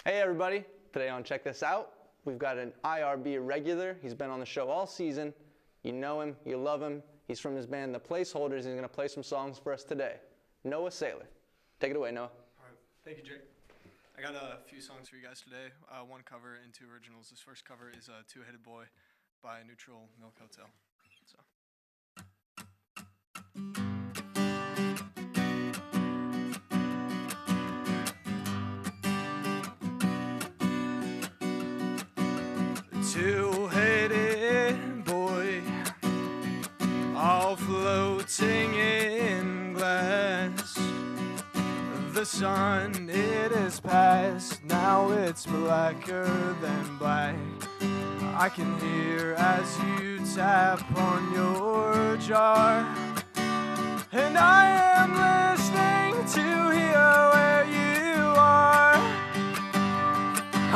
Hey everybody, today on Check This Out, we've got an IRB regular. He's been on the show all season. You know him, you love him. He's from his band, The Placeholders. He's gonna play some songs for us today. Noah Saylor. Take it away, Noah. All right, thank you, Jake. I got a few songs for you guys today, one cover and two originals. This first cover is Two-Headed Boy by Neutral Milk Hotel. So. Two-headed boy, all floating in glass. The sun, it is past, now it's blacker than black. I can hear as you tap on your jar, and I am listening to hear where you are.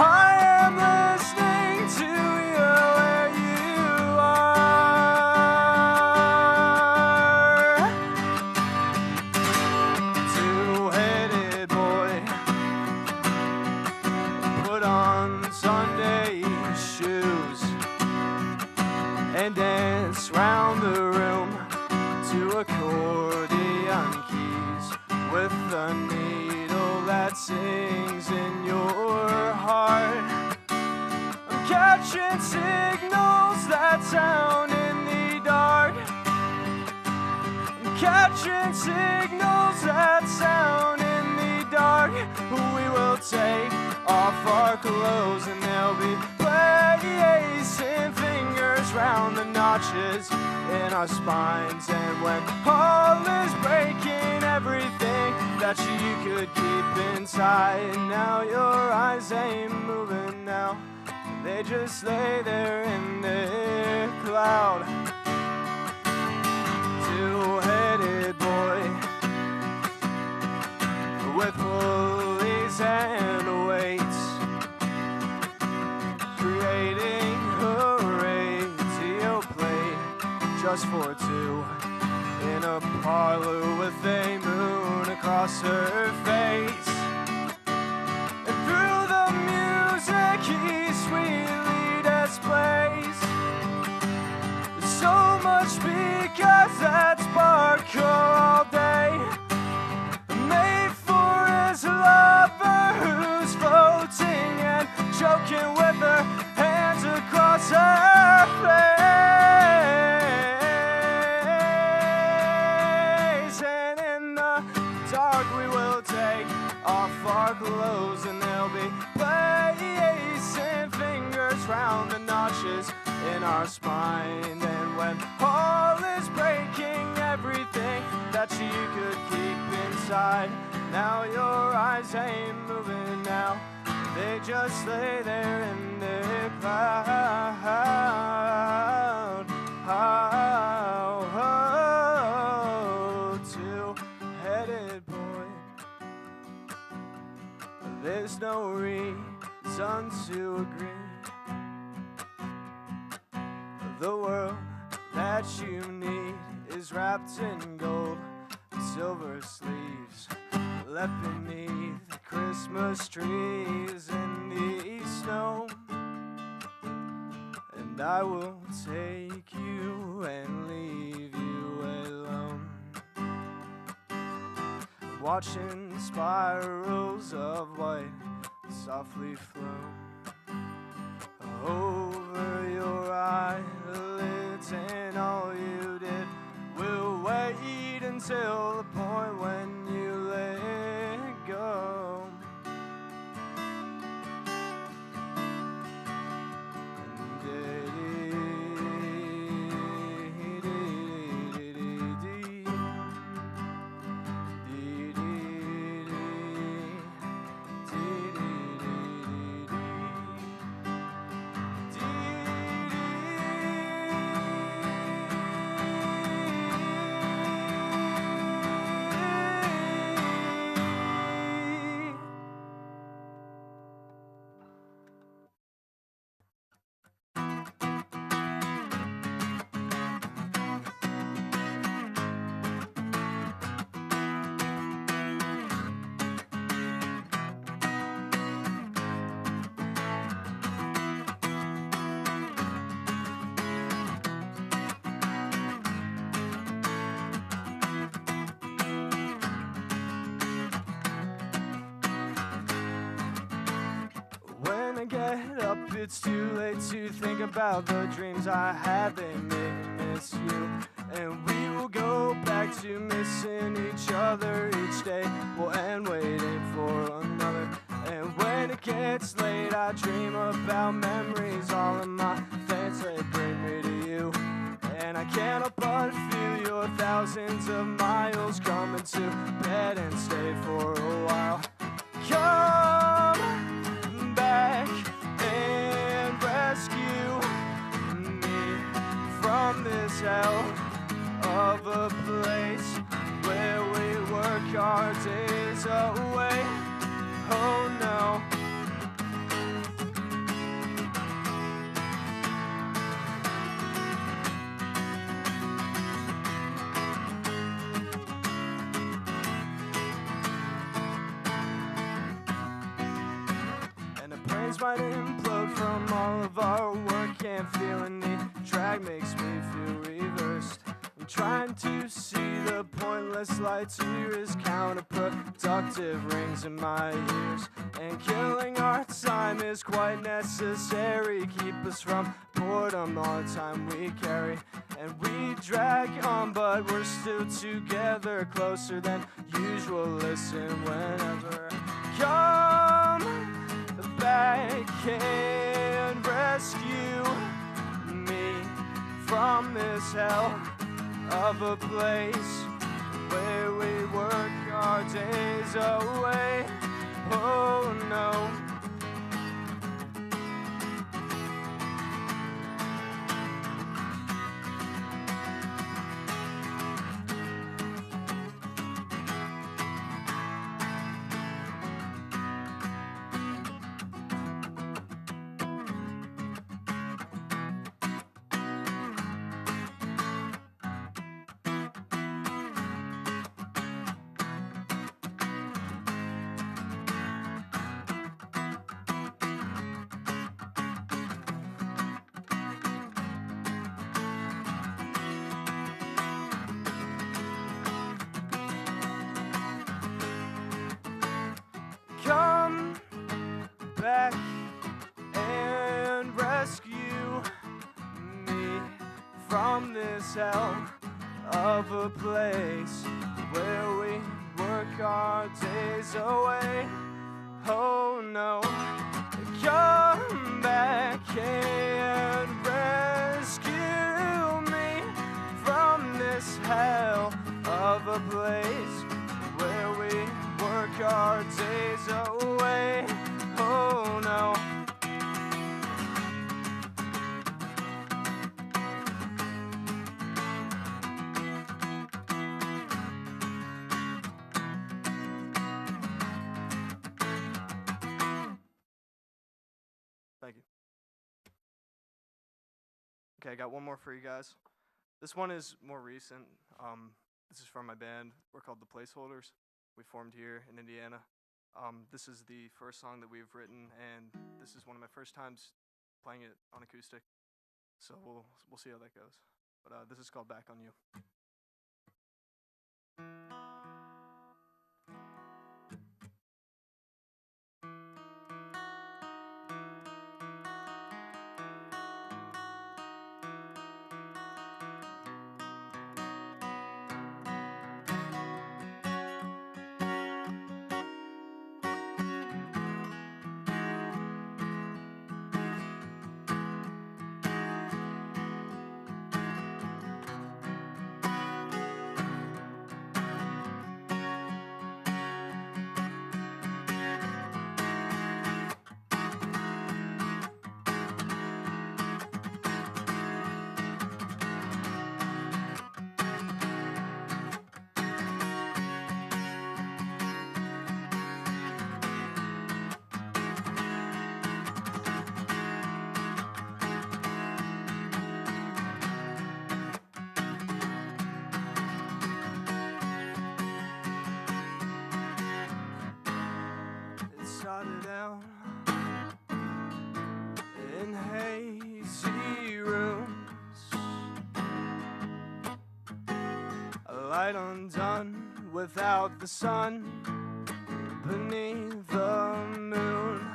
I am listening to hear where you are. Two-headed boy, put on Sunday shoes and dance round the room to accordion keys with the needle that sings in your heart. I'm catching signals that sound in the dark. I'm catching signals that sound in the dark. We will take off our clothes and they'll be placing fingers round the notches in our spines. And when all is breaking, everything that you could keep inside, now your eyes ain't moving now, they just lay there in the cloud. Two-headed boy with pulleys and weights, creating a radio play just for two in a parlor with a moon across her face. And through the music he sweetly displays so much because that sparkle all day, made for his lover who's floating and choking with her hands across her face. And in the dark we will take off our clothes and they'll be placing fingers round the notches in our spine. And when all is breaking, everything that you could keep inside, now your eyes ain't moving now, they just lay there in the cloud. Oh, two-headed boy, there's no reason to agree. The world that you need is wrapped in gold, silver sleeves left beneath Christmas trees in the snow. And I will take you and leave you alone, watching spirals of white softly flow over your eyelids, and all you did will wait until the point when you let go. it's too late to think about the dreams I had, they make me miss you. And we will go back to missing each other each day. We'll end waiting for another. And when it gets late, I dream about memories. All of my thoughts, they bring me to you. And I can't help but feel your thousands of miles coming to bed and stay for a while. Come back and rescue me from this hell of a place where we work our days away. Oh no. And the brains might implode from all of our work. Can't feel any drag, makes me feel reversed. I'm trying to see the pointless lights here is counterproductive, rings in my ears. And killing our time is quite necessary. Keep us from boredom all the time we carry. And we drag on, but we're still together, closer than usual. Listen whenever. Come back and rescue me from this hell of a place where we work our days away. Oh no. Come back and rescue me from this hell of a place where we work our days away. Oh no. Come back and rescue me from this hell of a place where we work our days away. Oh no. Thank you. Okay, I got one more for you guys. This one is more recent. This is from my band. We're called the Placeholders. We formed here in Indiana. This is the first song that we've written, and this is one of my first times playing it on acoustic. So we'll see how that goes. But this is called Back on You. Started out in hazy rooms, a light undone without the sun beneath the moon.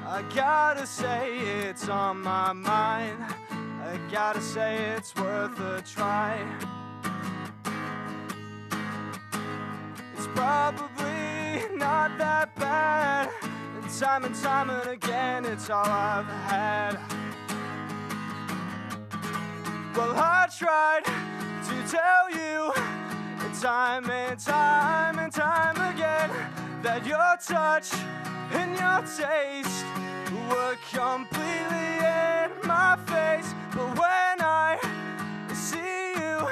I gotta say it's on my mind. I gotta say it's worth a try. It's probably not that bad, and time and again it's all I've had. Well, I tried to tell you time and time again that your touch and your taste were completely in my face. But when I see you,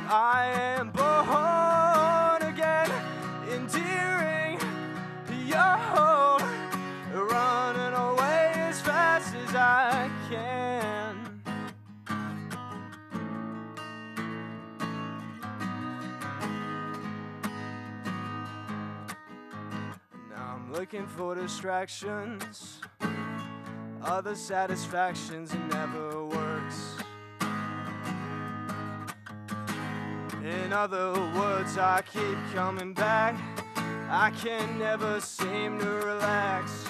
I am born again, endearing your hold, running away as fast as I can. Now I'm looking for distractions, other satisfactions, it never works. In other words, I keep coming back, I can never seem to relax.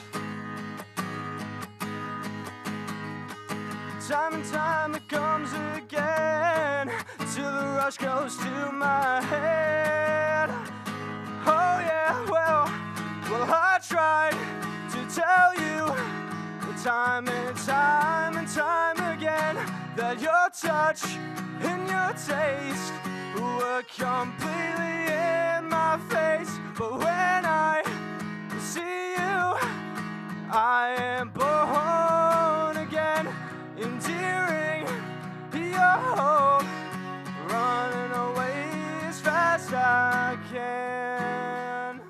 Time and time it comes again, till the rush goes to my head. Oh yeah, well I tried to tell you time and time again that your touch and your taste were completely in my face. But when I see you, I am born again, endearing your hold, running away as fast as I can.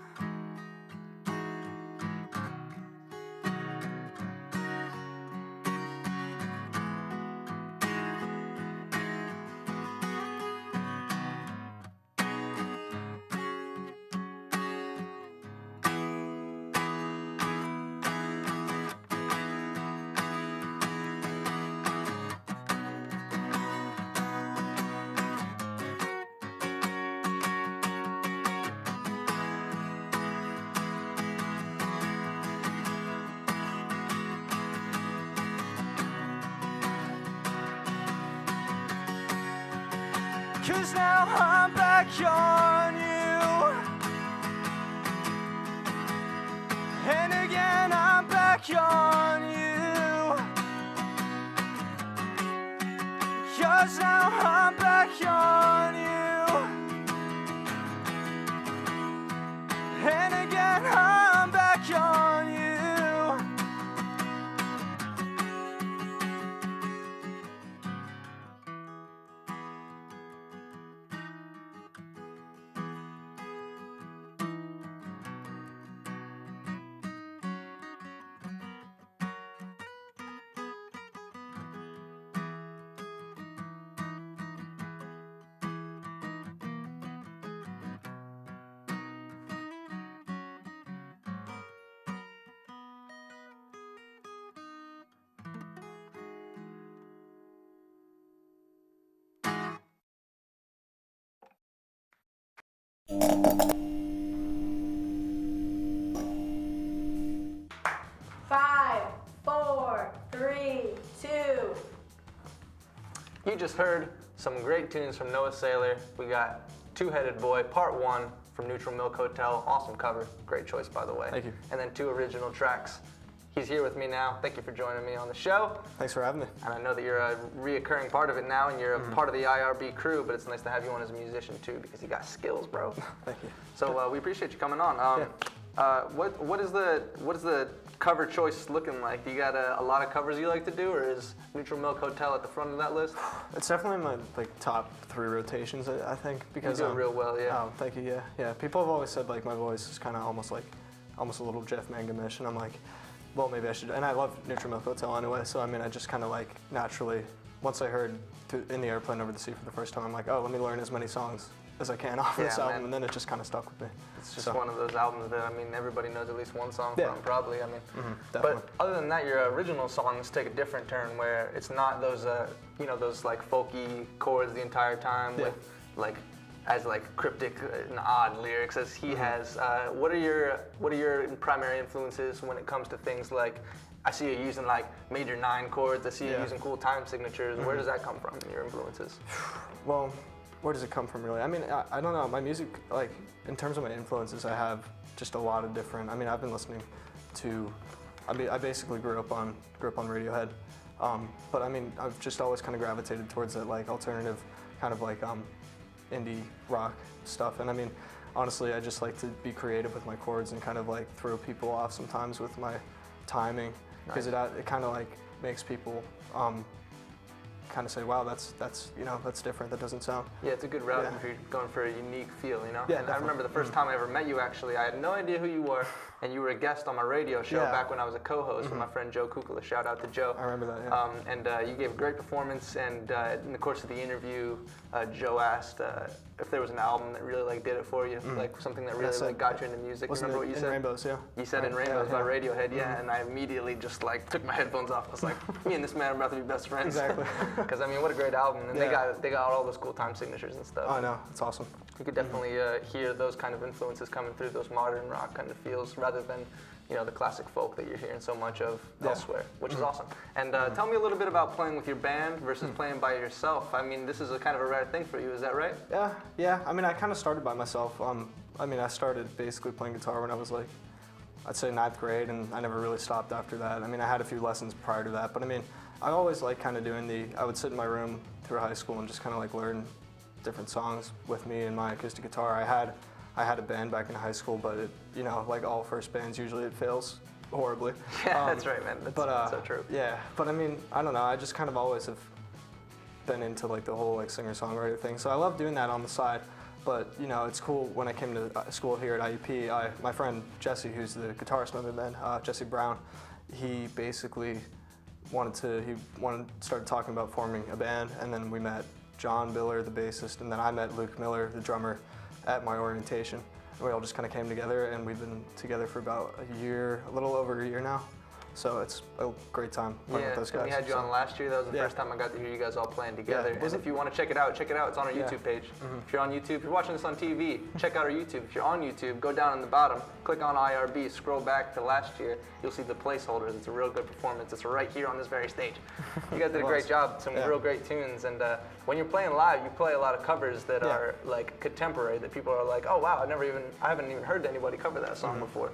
Cause now I'm back on you, and again I'm back on you. Cause now I'm back on you, and again I'm back on you. Five, four, three, two. You just heard some great tunes from Noah Saylor. We got Two-Headed Boy, Part 1 from Neutral Milk Hotel. Awesome cover. Great choice, by the way. Thank you. And then 2 original tracks. He's here with me now. Thank you for joining me on the show. Thanks for having me. And I know that you're a reoccurring part of it now, and you're a part of the IRB crew, but it's nice to have you on as a musician too, because you got skills, bro. Thank you. So we appreciate you coming on. What is the cover choice looking like? Do you got a lot of covers you like to do, or is Neutral Milk Hotel at the front of that list? It's definitely my top 3 rotations, I think, because you do it real well, yeah. Oh, thank you. Yeah. People have always said my voice is kind of almost a little Jeff Mangum-ish, and I'm like, well, maybe I should. And I love Neutral Milk Hotel anyway, so I mean, I just kind of naturally, once I heard in the airplane over the sea for the first time, I'm like, oh, let me learn as many songs as I can off this album, and then it just kind of stuck with me. It's just one of those albums that, I mean, everybody knows at least one song from, probably. I mean, definitely. But other than that, your original songs take a different turn, where it's not those, those folky chords the entire time with as like cryptic and odd lyrics as he has. What are your primary influences when it comes to things like? I see you using like major 9 chords. I see you using cool time signatures. Where does that come from? Your influences? Well, where does it come from really? I mean, I don't know. My music, like in terms of my influences, I have just a lot of different. I mean, I've been listening to. I basically grew up on Radiohead, but I mean, I've just always kind of gravitated towards that like alternative, kind of like indie rock stuff. And I mean, honestly, I just like to be creative with my chords and kind of like throw people off sometimes with my timing, because it kind of like makes people kind of say, wow, that's different. That doesn't sound. Yeah, it's a good route if you're going for a unique feel, you know? Yeah, and I remember the first time I ever met you, actually, I had no idea who you were, and you were a guest on my radio show back when I was a co-host with my friend Joe Kukula. Shout out to Joe. I remember that, yeah. And you gave a great performance, and in the course of the interview, Joe asked if there was an album that really like did it for you, like something that really like got you into music. Remember what you said? In Rainbows, yeah. You said In Rainbows by Radiohead, and I immediately just like took my headphones off. I was like, me and this man are about to be best friends. Exactly. Because I mean, what a great album, and they got all those cool time signatures and stuff. Oh, I know, it's awesome. You could definitely hear those kind of influences coming through, those modern rock kind of feels, rather than the classic folk that you're hearing so much of elsewhere, which is awesome. And tell me a little bit about playing with your band versus playing by yourself. I mean, this is a kind of a rare thing for you, is that right? Yeah. I mean, I kind of started by myself. I mean, I started basically playing guitar when I was like, I'd say 9th grade, and I never really stopped after that. I mean, I had a few lessons prior to that, but I mean, I always like kind of doing I would sit in my room through high school and just kind of like learn different songs with me and my acoustic guitar. I had a band back in high school, but it, like all first bands, usually it fails horribly. Yeah, that's right, man. That's so true. Yeah, but I mean, I don't know. I just kind of always have been into like the whole like singer-songwriter thing. So I love doing that on the side. But it's cool when I came to school here at IUP. My friend Jesse, who's the guitarist in the band, Jesse Brown, he basically started talking about forming a band, and then we met John Biller, the bassist, and then I met Luke Miller, the drummer, at my orientation. And we all just kind of came together, and we've been together for about a little over a year now. So it's a great time playing with those guys. We had you on last year. That was the first time I got to hear you guys all playing together. And if you want to check it out. It's on our YouTube page. If you're on YouTube, if you're watching this on TV, check out our YouTube. If you're on YouTube, go down in the bottom, click on IRB, scroll back to last year. You'll see the Placeholders. It's a real good performance. It's right here on this very stage. You guys did a great job. Some real great tunes. And when you're playing live, you play a lot of covers that are like contemporary, that people are like, oh wow, I haven't even heard anybody cover that song before.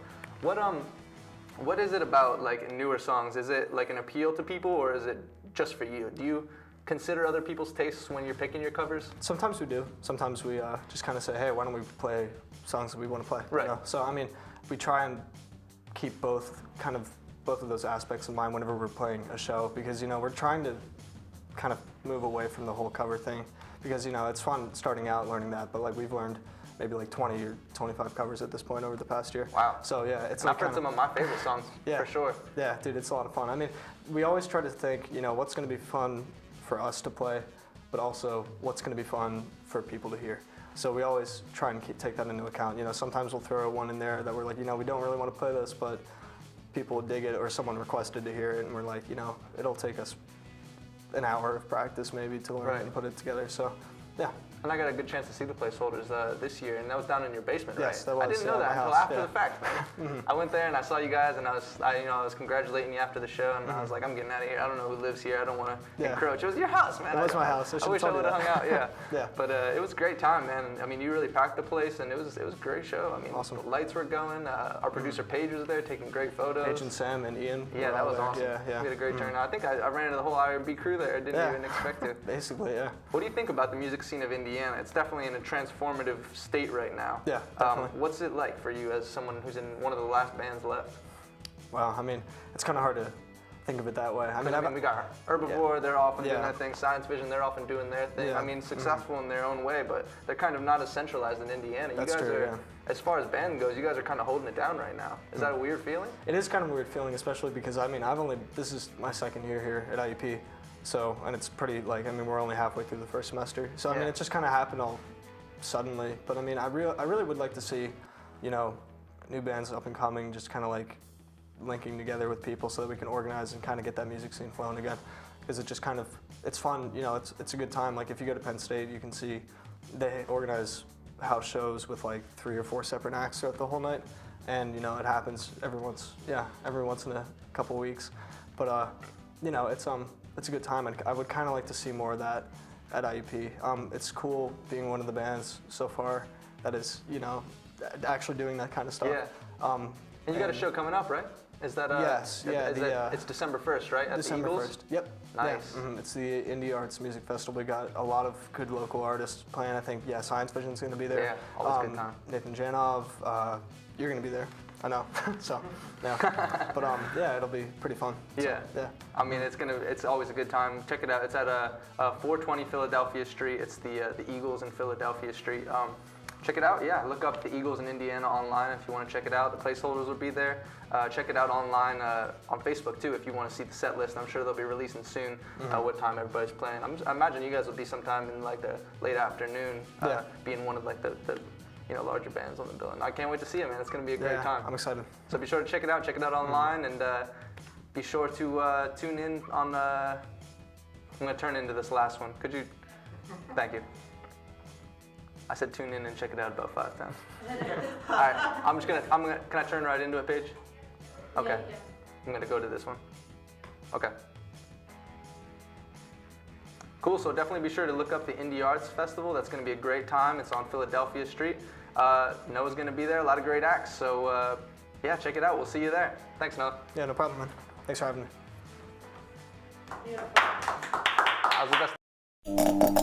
What is it about like newer songs? Is it like an appeal to people, or is it just for you? Do you consider other people's tastes when you're picking your covers? Sometimes we do. Sometimes we just kind of say, hey, why don't we play songs that we want to play? Right. So I mean, we try and keep both of those aspects in mind whenever we're playing a show, because we're trying to kind of move away from the whole cover thing, because it's fun starting out learning that, but like we've learned maybe like 20 or 25 covers at this point over the past year. Wow. So yeah, it's I've heard some of my favorite songs, for sure. Yeah, dude, it's a lot of fun. I mean, we always try to think, what's going to be fun for us to play, but also what's going to be fun for people to hear. So we always try and take that into account. Sometimes we'll throw one in there that we're like, we don't really want to play this, but people will dig it, or someone requested to hear it, and we're like, it'll take us an hour of practice maybe to learn it and put it together. So yeah. And I got a good chance to see the Placeholders this year, and that was down in your basement, right? Yes, that was. I didn't know that until after the fact, man. I went there and I saw you guys, and I was congratulating you after the show, and I was like, I'm getting out of here. I don't know who lives here. I don't want to encroach. It was your house, man. It was my house. I wish I would have hung out. Yeah. Yeah. But it was a great time, man. I mean, you really packed the place, and it was a great show. I mean, awesome. The lights were going. Our producer Paige was there taking great photos. Paige and Sam and Ian. Yeah, that was awesome. Yeah. We had a great turnout. I think I ran into the whole IRB crew there. I didn't even expect to. Basically, yeah. What do you think about the music scene of Indiana? It's definitely in a transformative state right now. Yeah, definitely. What's it like for you as someone who's in one of the last bands left? Well, I mean, it's kind of hard to think of it that way. I mean, we got Herbivore, they're often doing their thing. Science Vision, they're often doing their thing. Yeah. I mean, successful in their own way, but they're kind of not as centralized in Indiana. That's true, as far as band goes, you guys are kind of holding it down right now. Is that a weird feeling? It is kind of a weird feeling, especially because, I mean, this is my second year here at IUP. So, and it's pretty, we're only halfway through the first semester. So, I mean, it just kind of happened all suddenly. But, I mean, I really would like to see, new bands up and coming, just kind of like linking together with people so that we can organize and kind of get that music scene flowing again. Because it just kind of, it's fun, it's a good time. Like, if you go to Penn State, you can see they organize house shows with like 3 or 4 separate acts throughout the whole night, and you know it happens every once in a couple weeks. But you know it's a good time, and I would kind of like to see more of that at IUP. It's cool being one of the bands so far that is, you know, actually doing that kind of stuff. Yeah. And you got a show coming up, right? Is that yes, yeah, it's December 1st, right? At December the Eagles? 1st. Yep. Nice. Yeah. It's the Indie Arts Music Festival. We got a lot of good local artists playing. I think Science Vision's going to be there. Yeah, always good time. Nathan Janov, you're going to be there. I know. So, yeah. But yeah, it'll be pretty fun. So, Yeah. Yeah. I mean, it's always a good time. Check it out. It's at 420 Philadelphia Street. It's the Eagles in Philadelphia Street. Check it out. Yeah, look up the Eagles in Indiana online if you want to check it out. The Placeholders will be there. Check it out online on Facebook too if you want to see the set list. I'm sure they'll be releasing soon what time everybody's playing. I imagine you guys will be sometime in like the late afternoon, being one of like the larger bands on the bill. And I can't wait to see it, man. It's going to be a great time. I'm excited. So be sure to check it out. Check it out online, and be sure to tune in on. I'm going to turn into this last one. Could you? Thank you. I said tune in and check it out about 5 times. All right, can I turn right into it, Paige? Okay. Yeah. I'm gonna go to this one. Okay. Cool, so definitely be sure to look up the Indie Arts Festival. That's gonna be a great time. It's on Philadelphia Street. Noah's gonna be there, a lot of great acts. So yeah, check it out. We'll see you there. Thanks, Noah. Yeah, no problem, man. Thanks for having me. Beautiful. That was the best.